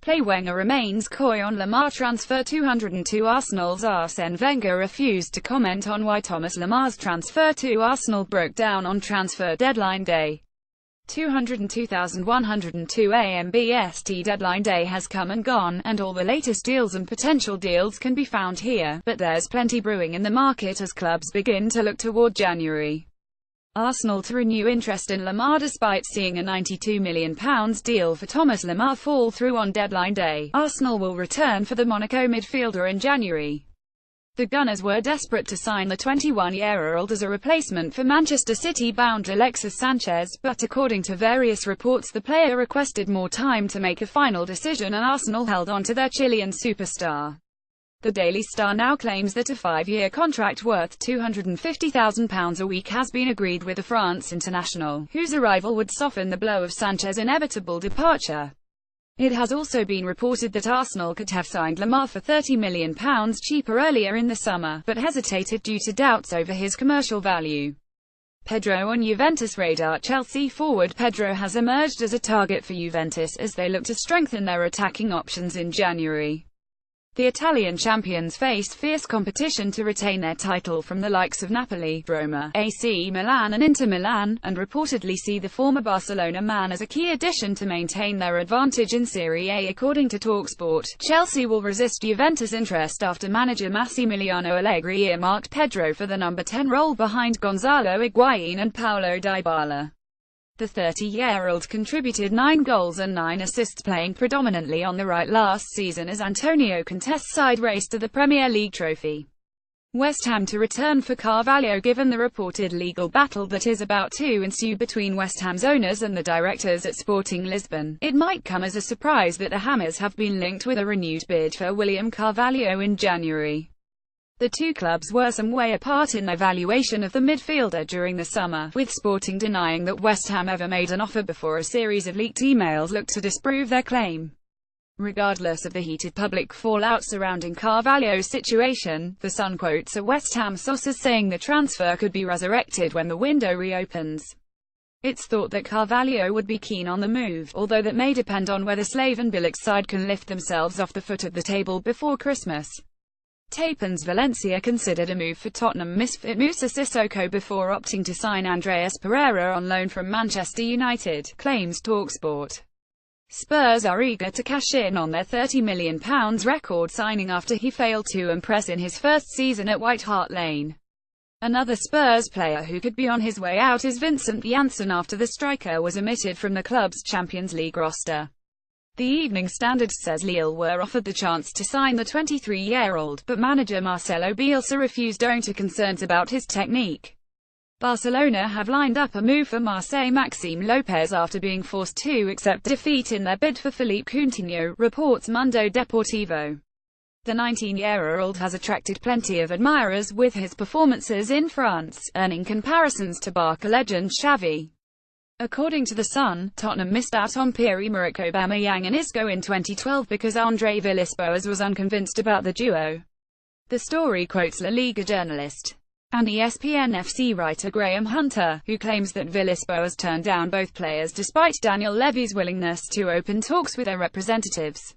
Play Wenger remains coy on Lemar transfer. 202 Arsenal's Arsene Wenger refused to comment on why Thomas Lemar's transfer to Arsenal broke down on transfer deadline day. 202,102 AMBST deadline day has come and gone, and all the latest deals and potential deals can be found here, but there's plenty brewing in the market as clubs begin to look toward January. Arsenal to renew interest in Lemar despite seeing a £92 million deal for Thomas Lemar fall through on deadline day. Arsenal will return for the Monaco midfielder in January. The Gunners were desperate to sign the 21-year-old as a replacement for Manchester City-bound Alexis Sanchez, but according to various reports the player requested more time to make a final decision and Arsenal held on to their Chilean superstar. The Daily Star now claims that a 5-year contract worth £250,000 a week has been agreed with the France international, whose arrival would soften the blow of Sanchez's inevitable departure. It has also been reported that Arsenal could have signed Lemar for £30 million cheaper earlier in the summer, but hesitated due to doubts over his commercial value. Pedro on Juventus radar. Chelsea forward Pedro has emerged as a target for Juventus as they look to strengthen their attacking options in January. The Italian champions faced fierce competition to retain their title from the likes of Napoli, Roma, AC Milan and Inter Milan, and reportedly see the former Barcelona man as a key addition to maintain their advantage in Serie A. According to TalkSport, Chelsea will resist Juventus' interest after manager Massimiliano Allegri earmarked Pedro for the number 10 role behind Gonzalo Higuain and Paulo Dybala. The 30-year-old contributed 9 goals and 9 assists playing predominantly on the right last season as Antonio Conte's side raced to the Premier League trophy. West Ham to return for Carvalho. Given the reported legal battle that is about to ensue between West Ham's owners and the directors at Sporting Lisbon, it might come as a surprise that the Hammers have been linked with a renewed bid for William Carvalho in January. The two clubs were some way apart in their valuation of the midfielder during the summer, with Sporting denying that West Ham ever made an offer before a series of leaked emails looked to disprove their claim. Regardless of the heated public fallout surrounding Carvalho's situation, The Sun quotes a West Ham source as saying the transfer could be resurrected when the window reopens. It's thought that Carvalho would be keen on the move, although that may depend on whether Slaven Bilic's side can lift themselves off the foot of the table before Christmas. Tapens Valencia considered a move for Tottenham misfit Moussa Sissoko before opting to sign Andreas Pereira on loan from Manchester United, claims TalkSport. Spurs are eager to cash in on their £30 million record signing after he failed to impress in his first season at White Hart Lane. Another Spurs player who could be on his way out is Vincent Janssen after the striker was omitted from the club's Champions League roster. The Evening Standard says Lille were offered the chance to sign the 23-year-old, but manager Marcelo Bielsa refused owing to concerns about his technique. Barcelona have lined up a move for Marseille Maxime Lopez after being forced to accept defeat in their bid for Philippe Coutinho, reports Mundo Deportivo. The 19-year-old has attracted plenty of admirers with his performances in France, earning comparisons to Barca legend Xavi. According to The Sun, Tottenham missed out on Pierre-Emerick Aubameyang and Isco in 2012 because André Villas-Boas was unconvinced about the duo. The story quotes La Liga journalist and ESPN FC writer Graham Hunter, who claims that Villas-Boas turned down both players despite Daniel Levy's willingness to open talks with their representatives.